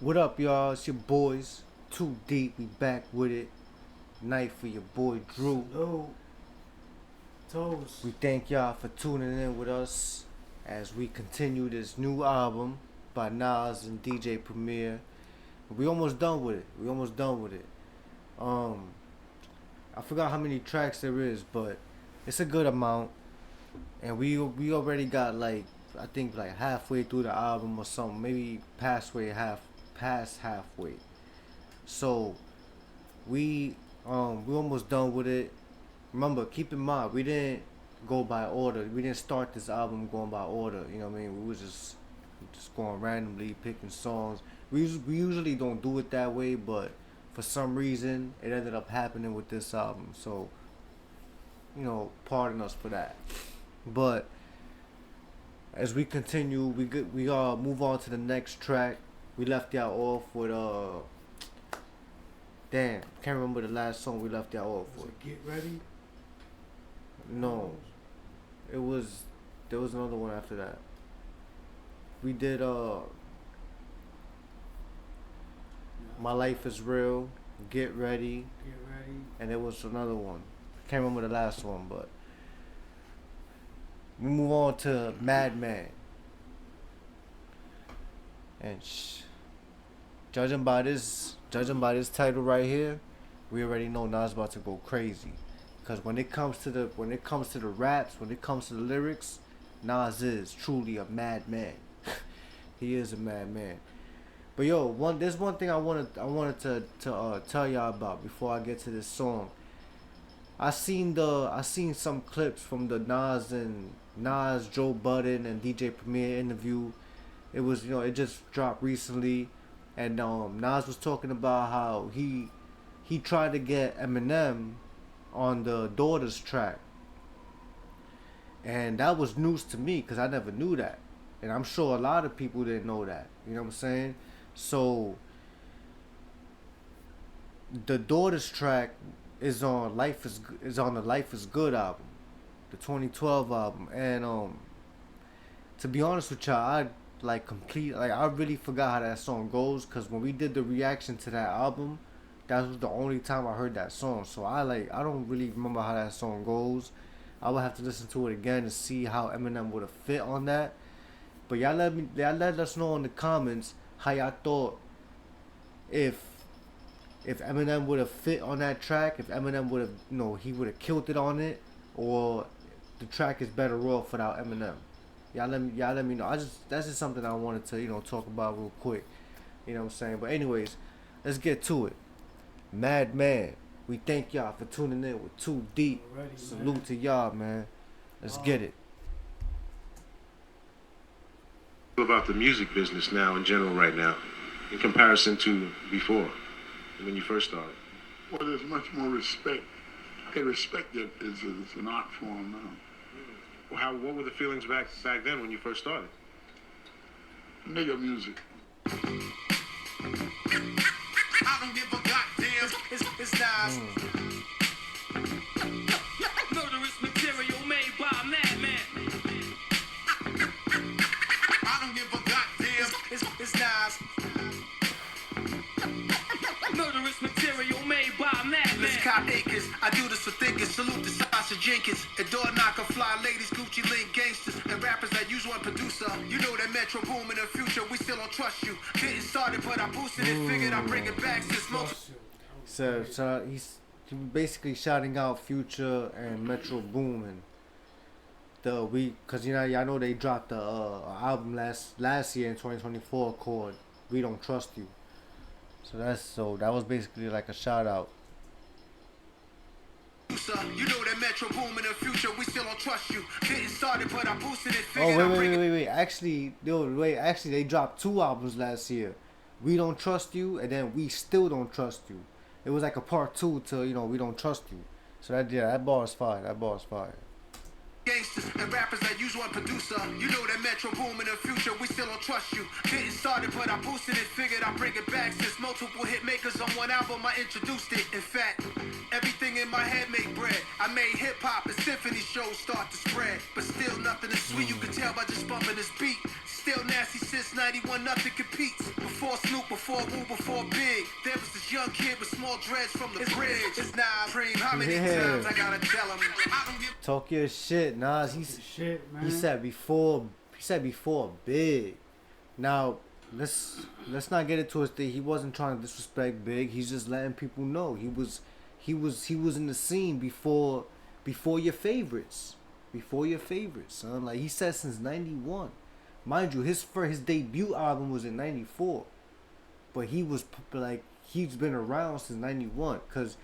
What up, y'all? It's your boys. Too deep. We back with it. Night for your boy Drew. Salute. Toast. We thank y'all for tuning in with us as we continue this new album by Nas and DJ Premier. We almost done with it. I forgot how many tracks there is, but it's a good amount. And we already got I think halfway through the album or something, maybe past halfway. So we almost done with it. Remember, keep in mind, we didn't go by order. We didn't start this album going by order. You know what I mean? We was just going randomly picking songs. We usually don't do it that way, but for some reason it ended up happening with this album. So, pardon us for that. But as we continue, we move on to the next track. We left y'all off with damn, can't remember the last song we left y'all off with. Get Ready? No. There was another one after that. We did My Life Is Real, Get Ready, and there was another one. Can't remember the last one, but we move on to Madman. And judging by this title right here, we already know Nas about to go crazy. Because when it comes to the raps, when it comes to the lyrics, Nas is truly a madman. He is a madman. But there's one thing I wanted to tell y'all about before I get to this song. I seen some clips from the Nas, Joe Budden, and DJ Premier interview. It was it just dropped recently, and Nas was talking about how he tried to get Eminem on the Daughters track, and that was news to me because I never knew that, and I'm sure a lot of people didn't know that. You know what I'm saying? So the Daughters track is on the Life Is Good album, the 2012 album, and to be honest with y'all, I really forgot how that song goes, because when we did the reaction to that album, that was the only time I heard that song. So I don't really remember how that song goes. I would have to listen to it again to see how Eminem would have fit on that. But y'all let us know in the comments how y'all thought if Eminem would have fit on that track, if Eminem would have he would have killed it on it, or the track is better off without Eminem. Y'all let me know. That's just something I wanted to talk about real quick. You know what I'm saying? But anyways, let's get to it. Madman, we thank y'all for tuning in with Too Deep. Alrighty, Salute man. to y'all, man. Let's get it. About the music business now in general right now, in comparison to before, when you first started? Well, there's much more respect. They respect it as an art form now. Well, what were the feelings back then when you first started? Nigga music. I don't give a goddamn. It's Nas. Murderous material made by a madman. I don't give a goddamn. It's Nas. Murderous material made by a madman. Let's cop acres. I do this for thinkers. Salute to Sasha Jenkins. And door knocker, fly ladies, Gucci link gangsters, and rappers that use one producer. You know that Metro boom in the future. We still don't trust you. Getting started, but I boosted it. Figured I'd bring it back since most. So he's basically shouting out Future and Metro Boomin. Cause y'all know they dropped the album last year in 2024 called We Don't Trust You. So that was basically like a shout out. You know that Metro boom in the future. We still don't trust you. Getting started, but I boosted it. Oh wait. Actually, they dropped 2 albums last year. We Don't Trust You, and then We Still Don't Trust You. It was like a part 2 to We Don't Trust You. So that bar is fire. Gangsters and rappers that use one producer. You know that Metro boom in the future. We still don't trust you. Getting started, but I boosted it. Figured I'd bring it back since multiple hit makers on one album. I introduced it. In fact, everything in my head made bread. I made hip hop and symphony shows start to spread. But still nothing is sweet. You can tell by just bumping this beat. Still Still nasty since 91, nothing competes. Before Snoop, before Wu, before Big. There was this young kid with small dreads from the bridge. It's Nas, Preem, how many times I gotta tell him? I don't give Talk your shit, Nas. Shit, man. He said before Big. Now let's not get into his thing. He wasn't trying to disrespect Big. He's just letting people know he was in the scene before your favorites. Before your favorites, son. Like he said, since '91. Mind you, his debut album was in '94, but he's been around since '91. Cause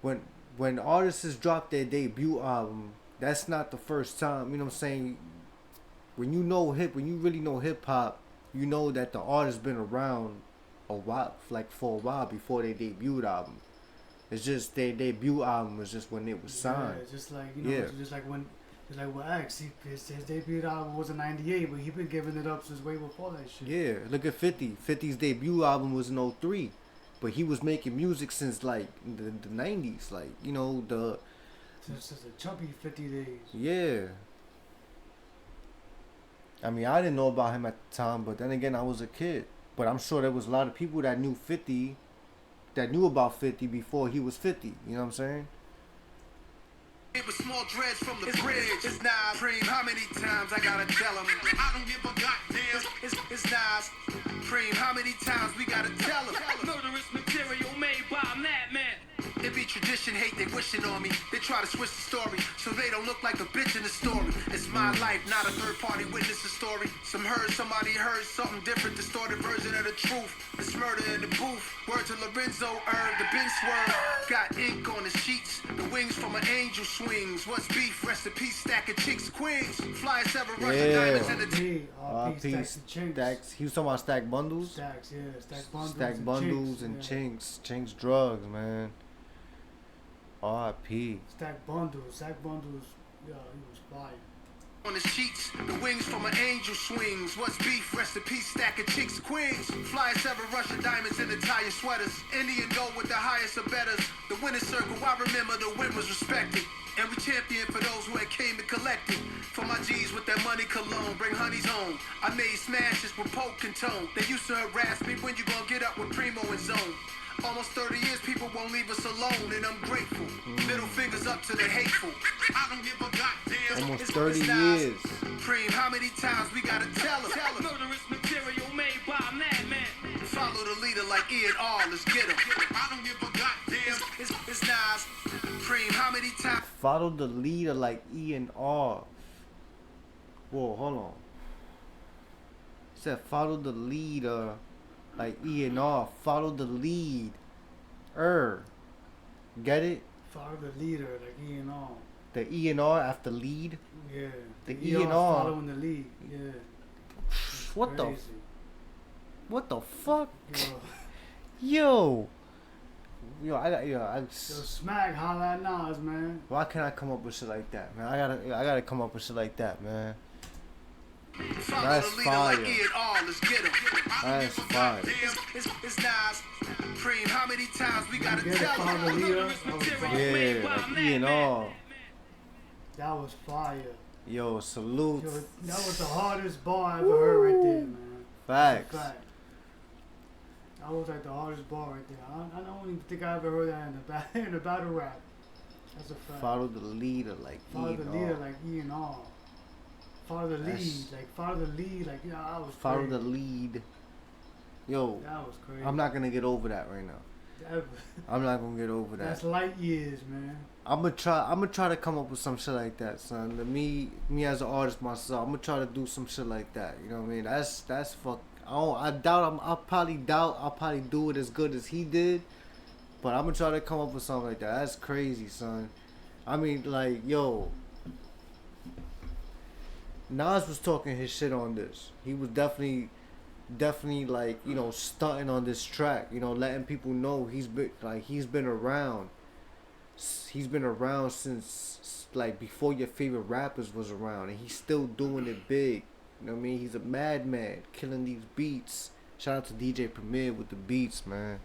when artists drop their debut album, that's not the first time. You know what I'm saying? When you really know hip hop, you know that the artist been around a while, like for a while before their debut album. It's just their debut album was just when it was signed. Yeah, just like just like with X, his debut album was in '98, but he been giving it up since way before that shit. Yeah, look at 50. 50's debut album was in '03, but he was making music since like the '90s, like since the chubby 50 days. Yeah. I mean, I didn't know about him at the time, but then again, I was a kid. But I'm sure there was a lot of people that knew about 50 before he was 50. You know what I'm saying? It was small dreads from the bridge. It's Nas, Preem, how many times I gotta tell him? I don't give a goddamn. It's Nas, Preem, how many times we gotta tell him? Murderous material made by Madman. It be tradition, hate, they wishing on me. They try to switch the story so they don't look like a bitch in the story. It's my life, not a third party witness's story. Somebody heard something different, distorted version of the truth. It's murder in the booth. Word to Lorenzo, the bin swerve. Got ink on the sheets, the wings from an angel swings. What's beef? Recipe stack of chicks, queens. Flyers ever Russian diamonds in the Stacks. He was talking about stack bundles. Stacks, yeah, Stack bundles and chinks. Chinks drugs, man. R.I.P. Stack bundles, yeah, he was fire. On the sheets, the wings from an angel swings. What's beef? Recipe stack of chicks, queens. Flyers ever Russian diamonds in Italian sweaters. Indian gold with the highest of betters. The winner's circle, I remember the win was respected. And we champion for those who had came and collected. For my G's with that money cologne, bring honeys home. I made smashes with poke and tone. They used to harass me, when you gonna get up with Primo and Zone. Almost 30 years, people won't leave us alone, and I'm grateful. Middle fingers up to the hateful. I don't give a goddamn. Almost 30 years. Preem, how many times we gotta tell him? Murderous material made by Madman. Follow the leader like E and R, let's get him. I don't give a goddamn. It's Nas. Preem, how many times? Follow the leader like E and R. Whoa, hold on. He said follow the leader like E and R. Follow the lead. Get it? Follow the leader, like E and R. The E and R after lead? Yeah. The E and R. Following the lead, yeah. What Crazy. What the fuck? Yo, Yo, Smack, holla at Nas, man. why can't I come up with shit like that, man? I gotta come up with shit like that, man. Follow That's the leader fire. like E and R, let's get him. That's fire. It's Nas. Preem, how many times we gotta Get it, tell follow the him? leader. That was fire. Yeah, like E and R. That was fire. Yo, salute. Yo, that was the hardest bar I ever heard right there, man. Facts. Fact. That was like the hardest bar right there. I don't even think I ever heard that in the battle rap. That's a fact. Follow the leader like Follow E the and leader R. like E and R. Follow the lead, like yeah, I was Follow crazy. the lead. Yo, That was crazy. I'm not gonna get over that right now. That, I'm not gonna get over that. that's light years, man. I'm gonna try to come up with some shit like that, son. Me as an artist myself, I'm gonna try to do some shit like that. You know what I mean? That's fuck. I'll probably do it as good as he did, but I'm gonna try to come up with something like that. That's crazy, son. I mean, like, yo, Nas was talking his shit on this. He was definitely like, you know, stunting on this track. You know, letting people know he's been around. He's been around since like before your favorite rappers was around, and he's still doing it big. You know what I mean? He's a madman, killing these beats. Shout out to DJ Premier with the beats, man.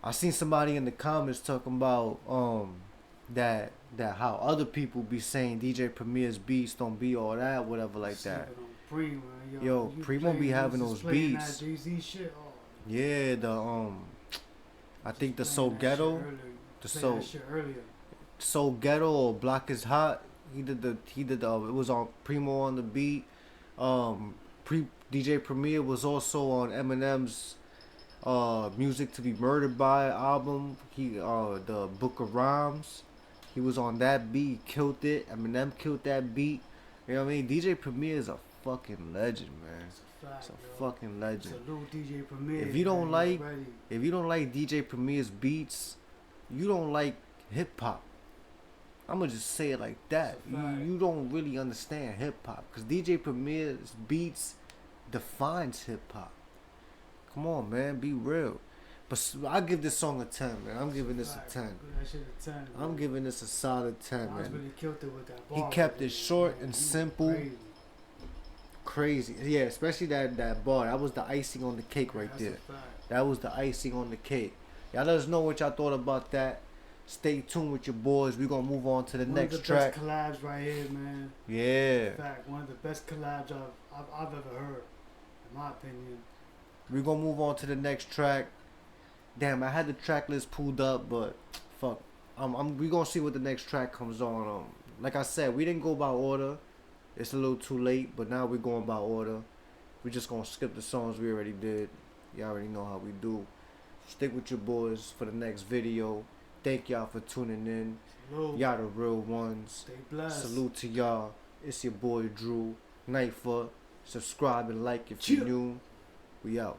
I seen somebody in the comments talking about that how other people be saying DJ Premier's beats don't be all that, whatever like that. Supreme, man. Yo, you Primo be playing- having you those just playing beats. That Jay-Z shit. Oh, Yeah, I think the playing So that Ghetto, shit earlier. the Playing So that shit earlier. So Ghetto or Block is Hot. He did it was on Primo on the beat. DJ Premier was also on Eminem's Music to Be Murdered By album. The Book of Rhymes. He was on that beat, he killed it. Eminem killed that beat. You know what I mean? DJ Premier is a fucking legend, man. It's a fact, It's a yo. fucking legend. Salute DJ Premier. If you don't man, like- already. If you don't like DJ Premier's beats, you don't like hip hop. I'ma just say it like that. It's a fact. You don't really understand hip hop, cause DJ Premier's beats defines hip hop. Come on, man, be real. But I give this song a 10, man. I'm giving this a Fact. 10. Give that shit a 10. I'm bro. giving this a solid 10, Nas man. really killed it with that He bar kept right it there, short man. and He simple. crazy. Crazy, yeah. Especially that bar. That was the icing on the cake right That's there. a fact. That was the icing on the cake. Y'all let us know what y'all thought about that. Stay tuned with your boys. We're gonna move on to the One next of the track. best collabs right here, man. Yeah. In fact, one of the best collabs I've ever heard, in my opinion. We're gonna move on to the next track. Damn, I had the track list pulled up, but fuck. We gonna see what the next track comes on. Like I said, we didn't go by order. It's a little too late, but now we're going by order. We're just gonna skip the songs we already did. Y'all already know how we do. Stick with your boys for the next video. Thank y'all for tuning in. Salute. Y'all the real ones. Stay blessed. Salute to y'all. It's your boy Drew. Nightfoot. Subscribe and like if you're Chill. new. We out.